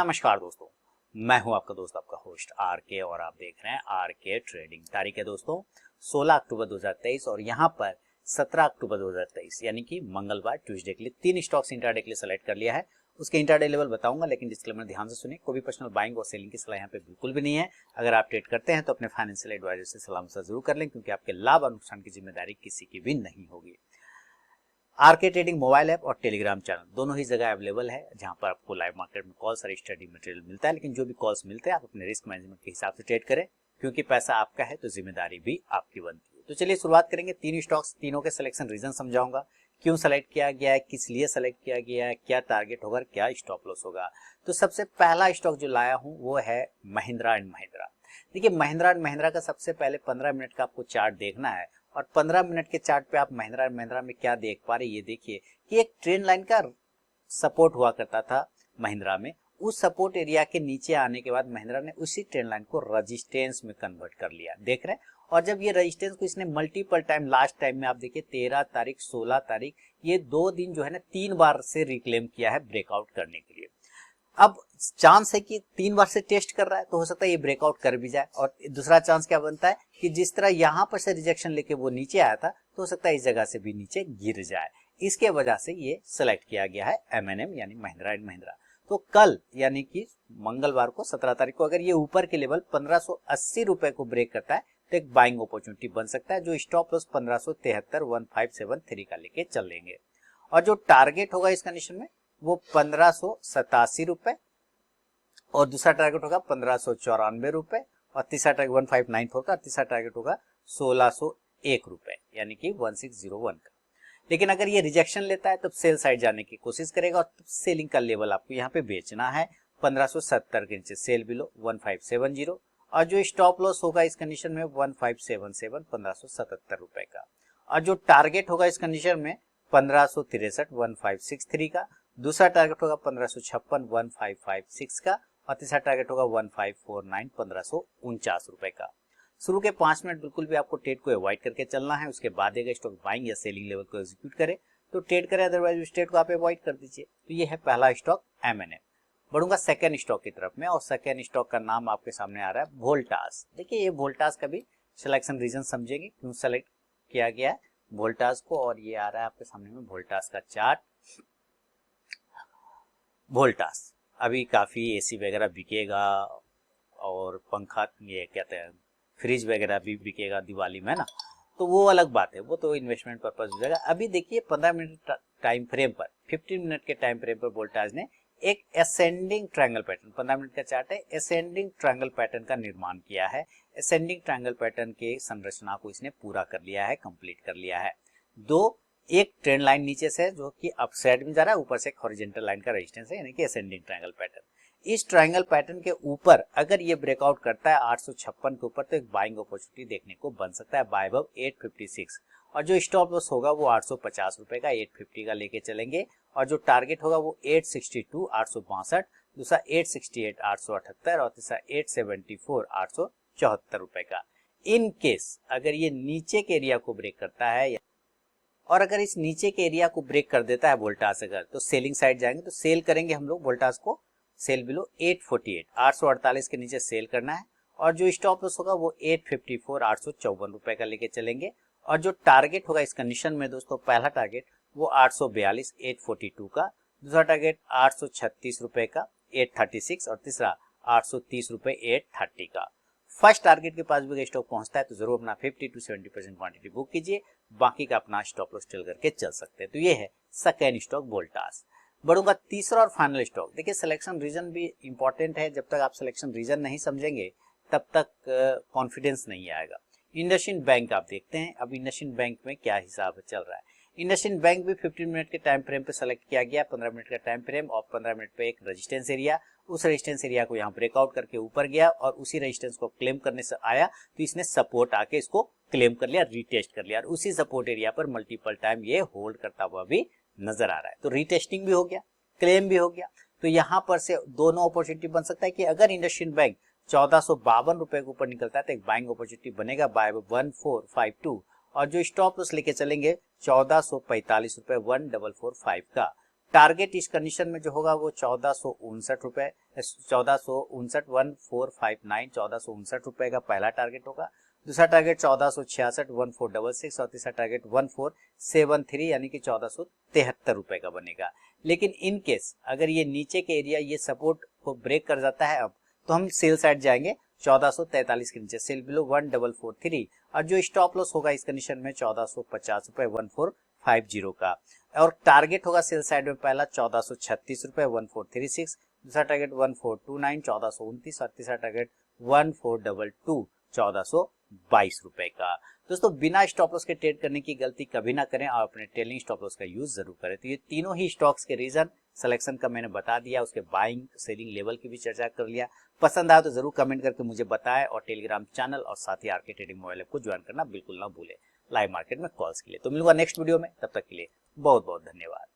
नमस्कार दोस्तों, मैं हूं आपका दोस्त आपका होस्ट आर के और आप देख रहे हैं आर के ट्रेडिंग। तारीख है दोस्तों 16 अक्टूबर 2023 और यहां पर 17 अक्टूबर 2023 यानी कि मंगलवार ट्यूसडे के लिए 3 स्टॉक्स इंट्राडे के लिए सेलेक्ट कर लिया है। उसके इंट्राडे लेवल बताऊंगा, लेकिन डिस्क्लेमर ध्यान से सुनिए। कोई भी पर्सनल बाइंग और सेलिंग की सलाह यहाँ पे बिल्कुल भी नहीं है। अगर आप ट्रेड करते हैं तो अपने फाइनेंशियल एडवाइजर से सलाह मशवरा जरूर कर लें, क्योंकि आपके लाभ और नुकसान की जिम्मेदारी किसी की भी नहीं होगी। आरके ट्रेडिंग मोबाइल ऐप और टेलीग्राम चैनल दोनों ही जगह अवेलेबल है, जहां पर आपको लाइव मार्केट में कॉल्स और स्टडी मटेरियल मिलता है। लेकिन जो भी कॉल्स मिलते हैं आप अपने रिस्क मैनेजमेंट के हिसाब से ट्रेड करें, क्योंकि पैसा आपका है तो जिम्मेदारी भी आपकी बनती है। तो चलिए शुरुआत करेंगे। 3 स्टॉक्स, तीनों के सिलेक्शन रीजन समझाऊंगा, क्यों सेलेक्ट किया गया है, किस लिए सेलेक्ट किया गया है, क्या टारगेट होगा, क्या स्टॉप लॉस होगा। तो सबसे पहला स्टॉक जो लाया हूं वो है महिंद्रा एंड महिंद्रा। देखिए महिंद्रा एंड महिंद्रा का सबसे पहले 15 मिनट का आपको चार्ट देखना है, और 15 मिनट के चार्ट पे आप महिंद्रा एंड महिंद्रा में क्या देख पा रहे हैं ये देखिए कि एक ट्रेंड लाइन का सपोर्ट हुआ करता था महिंद्रा में। उस सपोर्ट एरिया के नीचे आने के बाद महिंद्रा ने उसी ट्रेंड लाइन को रेजिस्टेंस में कन्वर्ट कर लिया, देख रहे हैं। और जब ये रेजिस्टेंस को इसने मल्टीपल टाइम, लास्ट टाइम में आप देखिए 13 तारीख 16 तारीख, ये 2 दिन जो है ना 3 बार से रिक्लेम किया है ब्रेकआउट करने के लिए। अब चांस है कि 3 बार से टेस्ट कर रहा है, तो हो सकता है ये ब्रेकआउट कर भी जाए। और दूसरा चांस क्या बनता है कि जिस तरह यहां पर से रिजेक्शन लेके वो नीचे आया था, तो हो सकता है इस जगह से भी नीचे गिर जाए। इसके वजह से ये सेलेक्ट किया गया है एमएनएम यानी महिंद्रा एंड महिंद्रा। तो कल यानी कि मंगलवार को 17 तारीख को अगर ये ऊपर के लेवल 1580 रुपए को ब्रेक करता है तो एक बाइंग अपॉर्चुनिटी बन सकता है, जो स्टॉप लॉस 1573 1573 का लेके चलेंगे। और जो टारगेट होगा इस कंडीशन में वो 1587 रुपए, और दूसरा टारगेट होगा 1594 रुपए, और तीसरा टारगेट 1594 का, तीसरा टारगेट होगा 1601 रुपए यानी कि 1601 का। लेकिन अगर ये रिजेक्शन लेता है तब सेल साइड जाने की कोशिश करेगा, और सेलिंग का लेवल आपको यहाँ पे बेचना है 1570 के नीचे, सेल बिलो 1570, और जो स्टॉप लॉस होगा इस कंडीशन में 1577 1577 रुपए का। और जो टारगेट होगा इस कंडीशन में 1563 1563 का, दूसरा टारगेट होगा 1556 1556 का, और तीसरा टारगेट होगा 1549 1549 रुपए का। शुरू के 5 मिनट बिल्कुल भी आपको ट्रेड को अवॉइड करके चलना है। उसके बाद अगर स्टॉक बाइंग या सेलिंग लेवल को एग्जीक्यूट करे तो ट्रेड करे, अदरवाइज उस ट्रेड को आप अवॉइड कर दीजिए। तो ये है पहला स्टॉक एमएनएम। बढ़ूंगा सेकेंड स्टॉक की तरफ में, और सेकेंड स्टॉक का नाम आपके सामने आ रहा है वोल्टास। देखिए ये वोल्टास का भी सिलेक्शन रीजन समझेंगे, क्यों सेलेक्ट किया गया है वोल्टास को। और ये आ रहा है आपके सामने में वोल्टास का चार्ट। वोल्टास अभी काफी एसी वगैरह बिकेगा, और पंखा ये कहते हैं फ्रिज वगैरह भी बिकेगा दिवाली में ना, तो वो अलग बात है, वो तो इन्वेस्टमेंट पर्पज हो जाएगा। अभी देखिए 15 मिनट टाइम फ्रेम पर, 15 मिनट के टाइम फ्रेम पर वोल्टास ने एक असेंडिंग ट्रायंगल पैटर्न, 15 मिनट का चार्ट है, असेंडिंग ट्रायंगल पैटर्न का निर्माण किया है। असेंडिंग ट्रायंगल पैटर्न के संरचना को इसने पूरा कर लिया है, कंप्लीट कर लिया है। एक ट्रेंड लाइन नीचे से जो कि अपसाइड में जा रहा है, ऊपर से एक हॉरिजॉन्टल लाइन का रेजिस्टेंस है, यानी कि असेंडिंग ट्रायंगल पैटर्न। इस ट्रायंगल पैटर्न के ऊपर अगर ये ब्रेकआउट करता है 856 के ऊपर, तो एक बाइंग अपॉर्चुनिटी देखने को बन सकता है बाय अबव 856, और जो स्टॉप लॉस होगा वो 850 रुपए का 850 का लेके चलेंगे। और जो टारगेट होगा वो 862 862, दूसरा 868 878, और तीसरा 874 874 रुपए का। इन केस अगर ये नीचे के एरिया को ब्रेक करता है, और अगर इस नीचे के एरिया को ब्रेक कर देता है वोल्टास अगर, तो सेलिंग साइड जाएंगे, तो सेल करेंगे हम लोग वोल्टास को, सेल बिलो 848 848 के नीचे सेल करना है। और जो स्टॉप लॉस होगा वो 854 854 रुपए का लेके चलेंगे। और जो टारगेट होगा इस कंडीशन में दोस्तों, पहला टारगेट वो 842 842 का, दूसरा टारगेट 836 रुपए का 836, और तीसरा 830 रुपए 830 का। फर्स्ट टारगेट के पास भी स्टॉक पहुंचता है तो जरूर अपना 50 to 70% क्वांटिटी बुक कीजिए, बाकी का अपना स्टॉप लॉस टेल करके चल सकते हैं। तो ये है सेकेंड स्टॉक वोल्टास। बढ़ूंगा तीसरा और फाइनल स्टॉक। देखिए सिलेक्शन रीजन भी इंपॉर्टेंट है, जब तक आप सिलेक्शन रीजन नहीं समझेंगे तब तक कॉन्फिडेंस नहीं आएगा। इंडसइंड बैंक आप देखते हैं, अब इंडसइंड बैंक में क्या हिसाब चल रहा है। इंडसइंड बैंक भी 15 मिनट के टाइम फ्रेम पे सेलेक्ट किया गया, 15 मिनट का टाइम फ्रेम, और 15 मिनट पे एक रेजिस्टेंस एरिया। उस रेजिस्टेंस एरिया को यहाँ ब्रेकआउट करके ऊपर गया, और उसी रेजिस्टेंस को क्लेम करने से आया तो इसने सपोर्ट आके इसको क्लेम कर लिया, रीटेस्ट कर लिया, और उसी सपोर्ट एरिया पर मल्टीपल टाइम ये होल्ड करता हुआ भी नजर आ रहा है। तो रीटेस्टिंग भी हो गया, क्लेम भी हो गया। तो यहां पर से दोनों अपॉर्चुनिटी बन सकता है कि अगर इंडसइंड बैंक 1452 रुपए के ऊपर निकलता है तो एक बाइंग अपॉर्चुनिटी बनेगा बाय 1452, और जो स्टॉप लॉस लेके चलेंगे 1445 रुपए 1445 का। टारगेट इस कंडीशन में जो होगा वो 1459 रुपए, 1459 1459 1459 रुपए का पहला टारगेट होगा। दूसरा टारगेट 1466 1466 और तीसरा टारगेट 1473 यानी कि 1473 रुपए का बनेगा। लेकिन इन केस अगर ये नीचे के एरिया ये सपोर्ट को ब्रेक कर जाता है अब, तो हम सेल साइड जाएंगे 1443 के नीचे, सेल बिलो 1443, और जो स्टॉप लॉस होगा इस कंडीशन में 1450 रुपए 1450 का, और टारगेट होगा सेल साइड में पहला 1436 रुपए 1436, दूसरा टारगेट 1429 1429 और तीसरा टारगेट 1422 1422 रुपए का। दोस्तों बिना स्टॉप लॉस के ट्रेड करने की गलती कभी ना करें और अपने ट्रेलिंग स्टॉप लॉस का यूज जरूर करें। तो ये तीनों ही स्टॉक्स के रीजन सिलेक्शन का मैंने बता दिया, उसके बाइंग सेलिंग लेवल की भी चर्चा कर लिया। पसंद आया तो जरूर कमेंट करके मुझे बताएं और टेलीग्राम चैनल और साथ ही आरके ट्रेडिंग मोबाइल ऐप को ज्वाइन करना बिल्कुल ना भूलें लाइव मार्केट में कॉल्स के लिए। तो मिलूंगा नेक्स्ट वीडियो में, तब तक के लिए बहुत बहुत धन्यवाद।